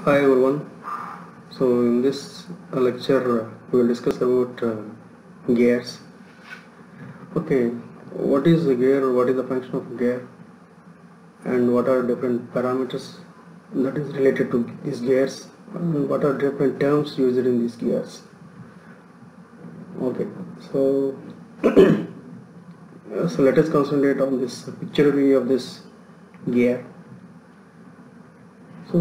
Hi everyone. So in this lecture we will discuss about gears. Okay, what is a gear? What is the function of gear? And what are different parameters that is related to these gears? And what are different terms used in these gears? Okay, so so let us concentrate on this picture view of this gear. So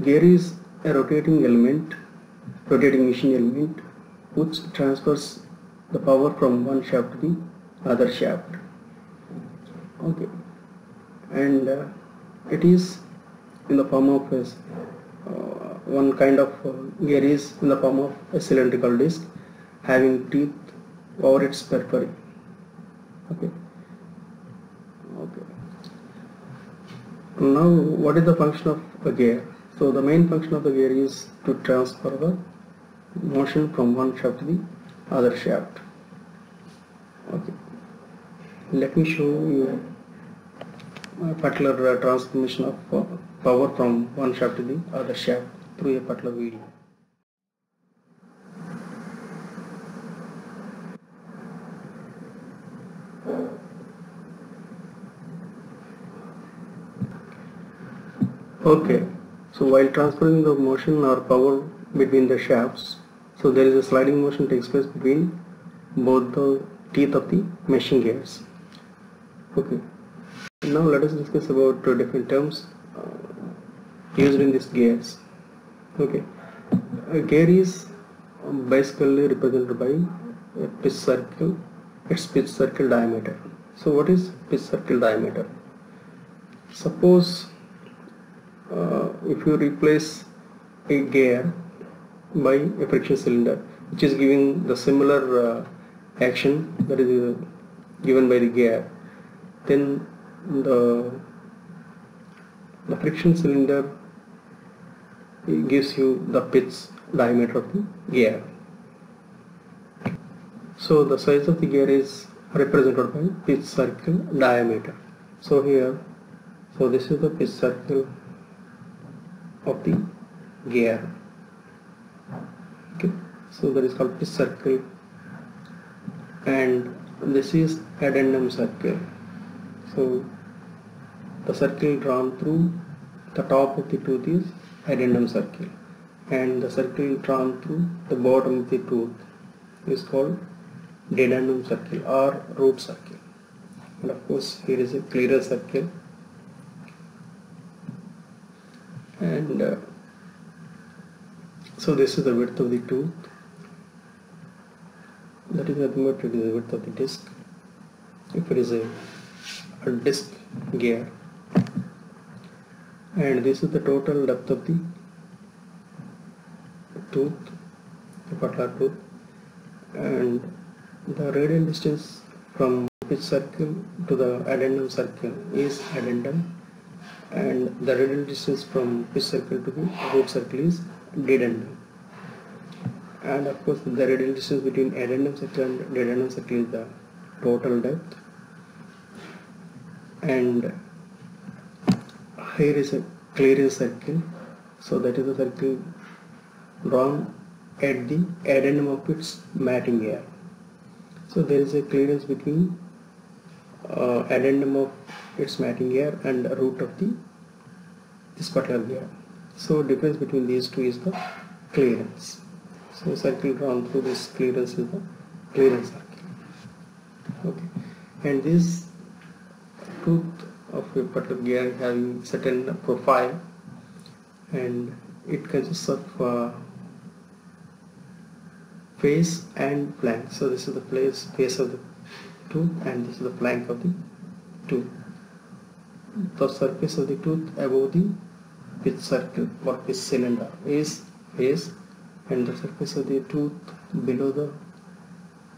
gear is a rotating machine element which transfers the power from one shaft to the other shaft. Okay, and it is in the form of one kind of gear is in the form of a cylindrical disc having teeth over its periphery. Okay. Now, what is the function of a gear? So the main function of the gear is to transfer the motion from one shaft to the other shaft. Okay. Let me show you a particular transformation of power from one shaft to the other shaft through a particular video. Okay, so while transferring the motion or power between the shafts, so there is a sliding motion takes place between both the teeth of the meshing gears. Okay, now let us discuss about different terms used in these gears. Okay, a gear is basically represented by a pitch circle, its pitch circle diameter. So what is pitch circle diameter? Suppose if you replace a gear by a friction cylinder which is giving the similar action that is given by the gear, then the friction cylinder gives you the pitch diameter of the gear. So the size of the gear is represented by pitch circle diameter. So here, so this is the pitch circle of the gear. Okay, so that is called pitch circle, and this is addendum circle. So the circle drawn through the top of the tooth is addendum circle, and the circle drawn through the bottom of the tooth is called dedendum circle or root circle. And of course here is a clearer circle, and so this is the width of the tooth, that is nothing but it is the width of the disc if it is a disc gear, and this is the total depth of the tooth, the particular tooth, and the radial distance from pitch circle to the addendum circle is addendum, and the radial distance from pitch circle to the root circle is dedendum. And of course the radial distance between addendum circle and dedendum circle is the total depth, and here is a clearance circle, so that is the circle drawn at the addendum of its matting gear. So there is a clearance between addendum of its matting gear and the root of this particular gear. So difference between these two is the clearance. So circle drawn through this clearance is the clearance circle. Okay, and this tooth of a particular gear having certain profile, and it consists of face and flank. So this is the face of the tooth, and this is the flank of the tooth. The surface of the tooth above the pitch circle or pitch cylinder is face, and the surface of the tooth below the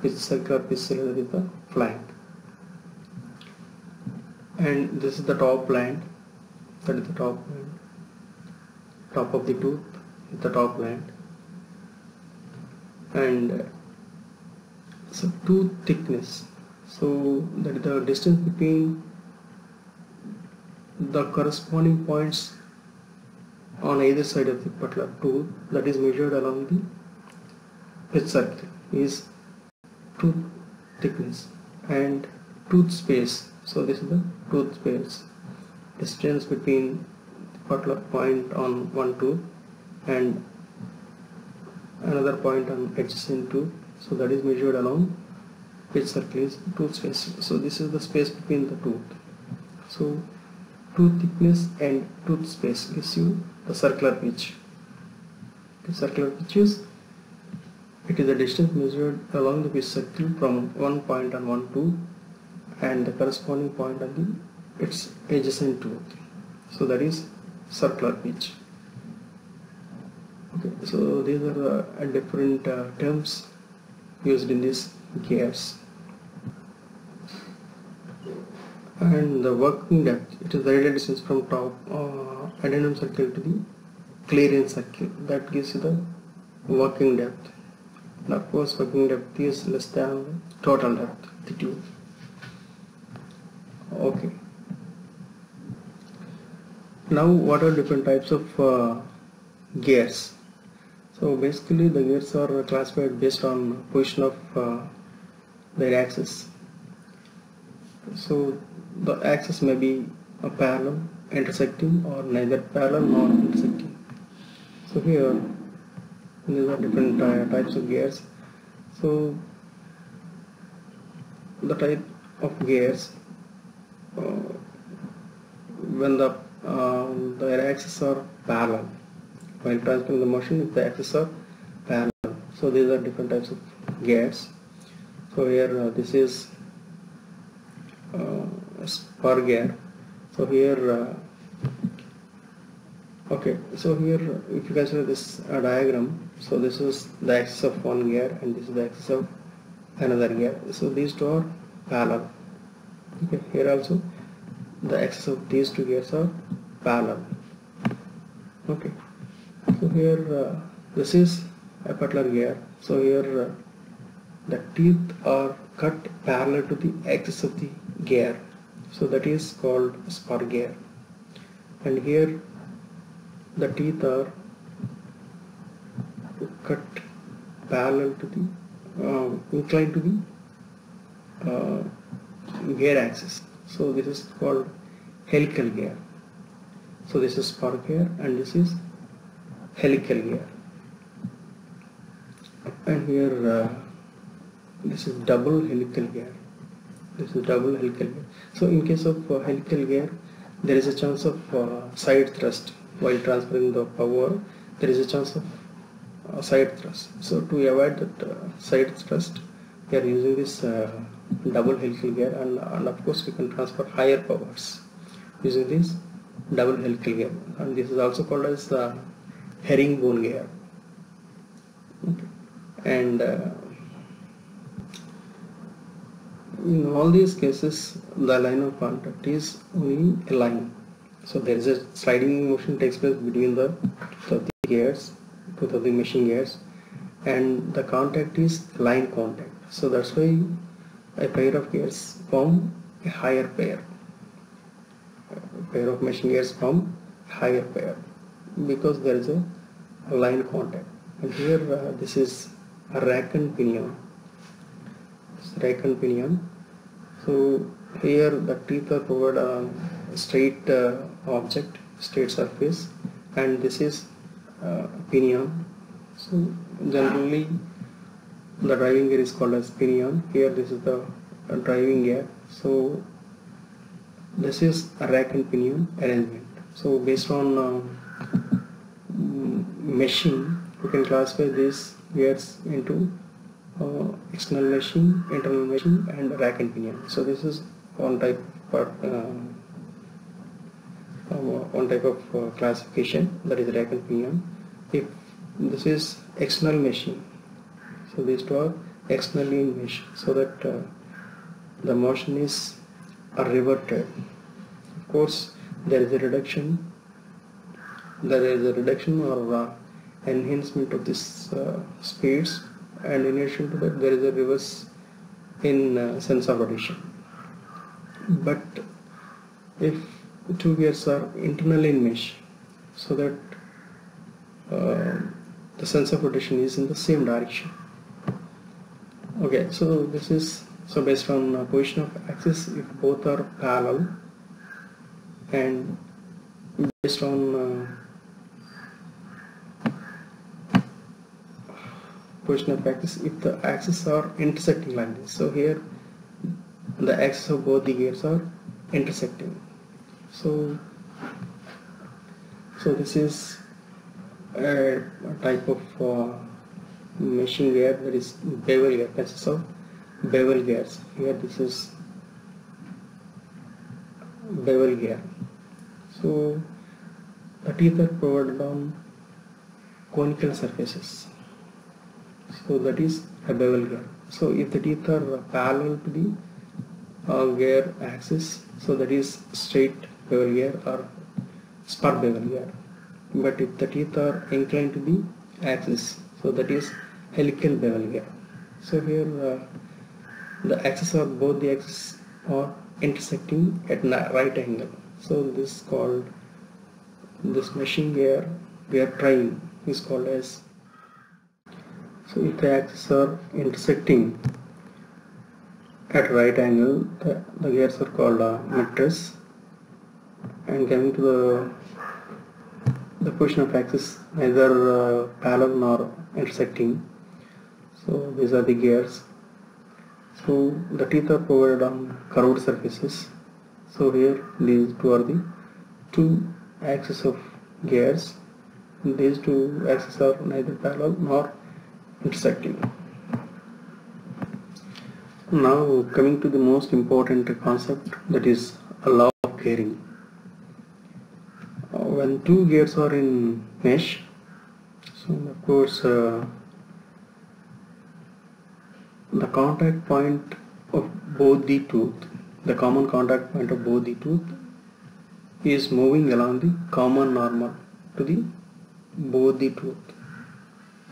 pitch circle or pitch cylinder is the flank. And this is the top land, that is the top of the tooth is the top land, and so tooth thickness, so that is the distance between the corresponding points on either side of the particular tooth that is measured along the pitch circle is tooth thickness and tooth space. So this is the tooth space, distance between the particular point on one tooth and another point on adjacent tooth. So that is measured along pitch circle is tooth space. So this is the space between the tooth. So tooth thickness and tooth space gives you the circular pitch. The circular pitch is the distance measured along the pitch circle from one point on one tooth and the corresponding point on its adjacent tooth. So that is circular pitch. Okay, so these are the different terms used in these gears. And the working depth, it is the radial distance from top addendum circle to the clearance circle, that gives you the working depth. And of course working depth is less than total depth of the tube. Okay. Now what are different types of gears? So basically the gears are classified based on position of their axis. So the axis may be a parallel, intersecting, or neither parallel nor intersecting. So here these are different types of gears. So the type of gears when the axes are parallel, while transferring the motion if the axes are parallel. So these are different types of gears. So here this is spur gear. So here okay, so here if you consider this diagram, so this is the axis of one gear and this is the axis of another gear. So these two are parallel. Okay, here also the axis of these two gears are parallel. Okay, so here this is a particular gear. So here the teeth are cut parallel to the axis of the gear. So that is called spur gear. And here the teeth are cut parallel to the inclined to the gear axis. So this is called helical gear. So this is spur gear and this is helical gear. And here this is double helical gear. This is double helical gear. So in case of helical gear, there is a chance of side thrust while transferring the power. There is a chance of side thrust. So to avoid that side thrust, we are using this double helical gear, and of course we can transfer higher powers using this double helical gear. And this is also called as the herringbone gear. Okay. And in all these cases the line of contact is only a line. So there is a sliding motion takes place between the gears, both of the machine gears, and the contact is line contact. So that's why a pair of gears form a higher pair. A pair of machine gears form a higher pair because there is a line contact. And here this is a rack and pinion. Rack and pinion. So here the teeth are provided a straight object, straight surface, and this is pinion. So generally the driving gear is called as pinion. Here this is the driving gear. So this is a rack and pinion arrangement. So based on meshing, we can classify these gears into external meshing, internal meshing, and rack and pinion. So this is one type of classification, that is rack and pinion. If this is external meshing, so these two are externally meshed, so that the motion is reverted. Of course, there is a reduction. There is a reduction or enhancement of this speeds, and in addition to that there is a reverse in sense of rotation. But if two gears are internally in mesh, so that the sense of rotation is in the same direction. Okay, so this is based on position of axis if both are parallel, and based on position of axis if the axes are intersecting like this. So here the axes of both the gears are intersecting. So this is a type of meshing gear, that is bevel gear, consists of bevel gears. Here this is bevel gear. So the teeth are provided on conical surfaces. So that is a bevel gear. So if the teeth are parallel to the gear axis, so that is straight bevel gear or spur bevel gear. But if the teeth are inclined to the axis, so that is helical bevel gear. So here the axis or both the axes are intersecting at right angle. So this is called, this meshing gear train is called as. So if the axes are intersecting at right angle, the gears are called metris. And coming to the position of axis, neither parallel nor intersecting. So these are the gears. So the teeth are provided on curved surfaces. So here these two are the two axes of gears. These two axes are neither parallel nor intersecting. Now coming to the most important concept, that is a law of gearing. When two gears are in mesh, so of course the contact point of both the tooth, the common contact point of both the tooth is moving along the common normal to the both the tooth.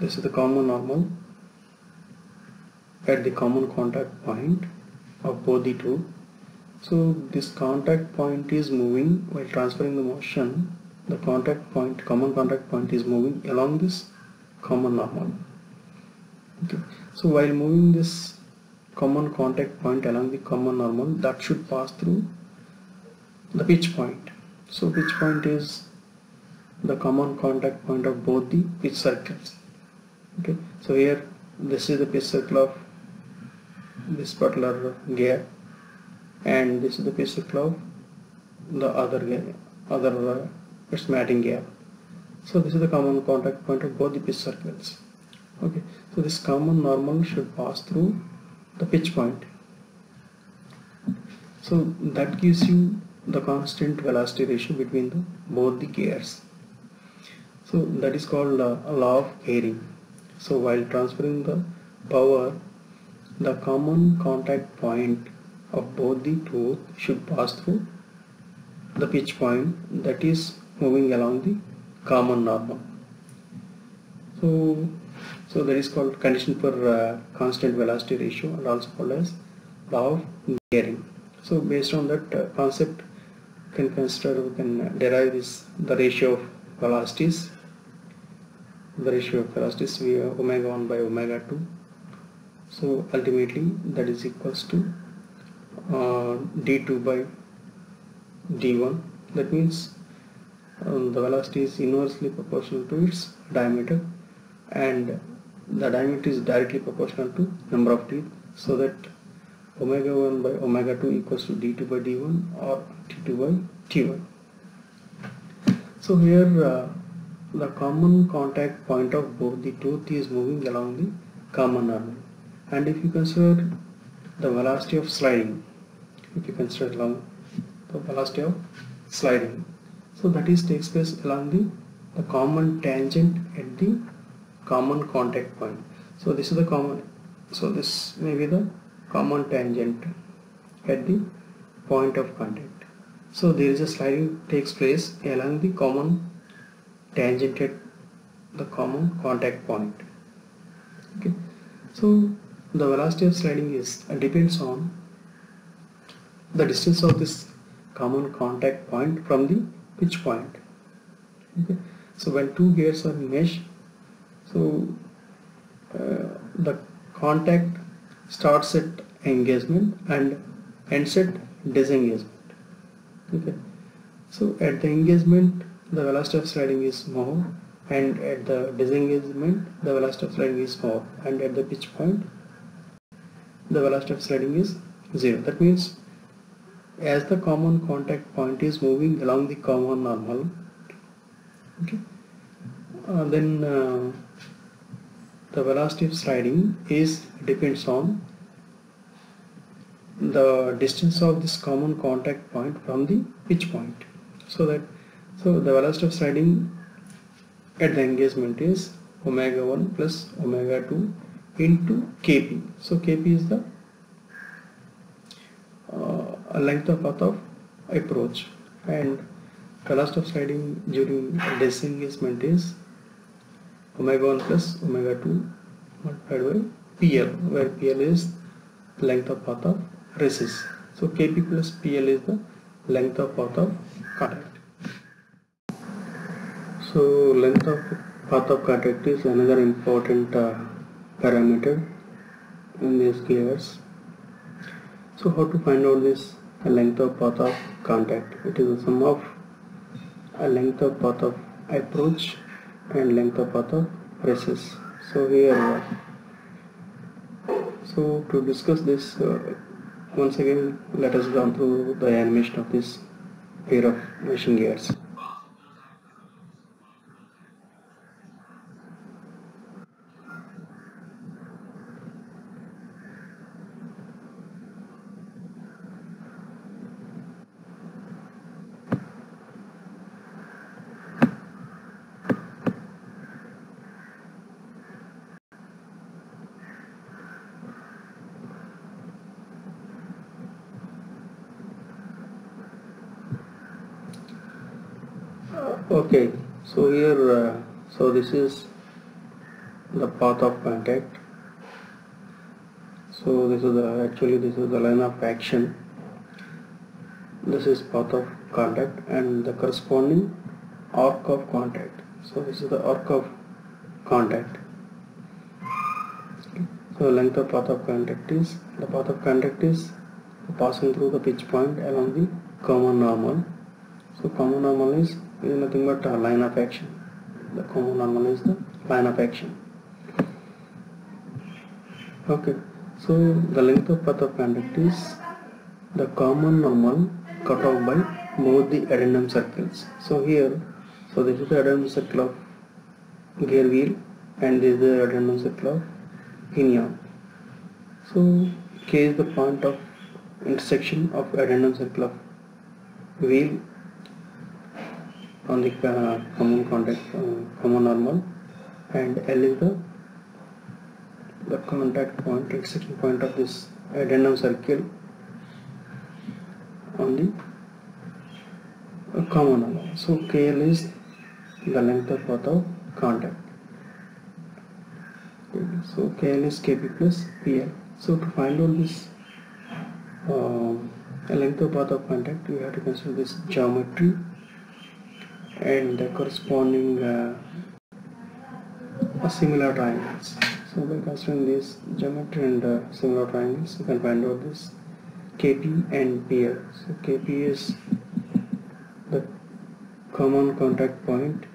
This is the common normal at the common contact point of both the tooth. So this contact point is moving while transferring the motion. The contact point, common contact point, is moving along this common normal. Okay. So while moving this common contact point along the common normal, that should pass through the pitch point. So pitch point is the common contact point of both the pitch circles. Okay. So here this is the pitch circle of this particular gear, and this is the pitch circle of the other gear, its matting gear. So this is the common contact point of both the pitch circles. Okay, so this common normal should pass through the pitch point. So that gives you the constant velocity ratio between both the gears. So that is called a law of gearing. So while transferring the power, the common contact point of both the tooth should pass through the pitch point that is moving along the common normal. So that is called condition for constant velocity ratio, and also called as law of gearing. So based on that concept, we can derive the ratio of velocities. The ratio of velocities we have omega 1 by omega 2. So ultimately that is equals to d2 by d1. That means the velocity is inversely proportional to its diameter, and the diameter is directly proportional to number of teeth, so that omega 1 by omega 2 equals to d2 by d1 or t2 by t1. So here the common contact point of both the tooth is moving along the common normal, and if you consider the velocity of sliding, so that is takes place along the common tangent at the common contact point. So this is the common, so this may be the common tangent at the point of contact. So there is a sliding takes place along the common tangent at the common contact point. Okay. So the velocity of sliding is depends on the distance of this common contact point from the pitch point. Okay. So when two gears are meshed, so the contact starts at engagement and ends at disengagement. Okay. So at the engagement, the velocity of sliding is more, and at the disengagement, the velocity of sliding is more, and at the pitch point, the velocity of sliding is 0. That means as the common contact point is moving along the common normal, okay, then the velocity of sliding is depends on the distance of this common contact point from the pitch point. So the velocity of sliding at the engagement is omega 1 plus omega 2 into kp. So kp is the length of path of approach, and velocity of sliding during disengagement is omega 1 plus omega 2 multiplied by PL, where PL is length of path of resist. So kp plus PL is the length of path of contact. So length of path of contact is another important parameter in these gears. So how to find out this length of path of contact? It is the sum of a length of path of approach and length of path of resist. So here, so to discuss this, once again let us go through the animation of this pair of meshing gears. Okay, so here, so this is the path of contact. So this is the line of action. This is path of contact and the corresponding arc of contact. So this is the arc of contact. So length of path of contact is, the path of contact is passing through the pitch point along the common normal. So common normal is nothing but a line of action. The common normal is the line of action. Okay, so the length of path of contact is the common normal cut off by both the addendum circles. So here, so this is the addendum circle of gear wheel and this is the addendum circle of pinion. So K is the point of intersection of addendum circle of wheel on the common contact, common normal, and L is the contact point, intersection point of this addendum circle on the common normal. So KL is the length of path of contact. Okay. So KL is KP plus PL. So to find out this length of path of contact, we have to consider this geometry and the corresponding similar triangles. So by considering this geometry and similar triangles, you can find out this KP and PL. So KP is the common contact point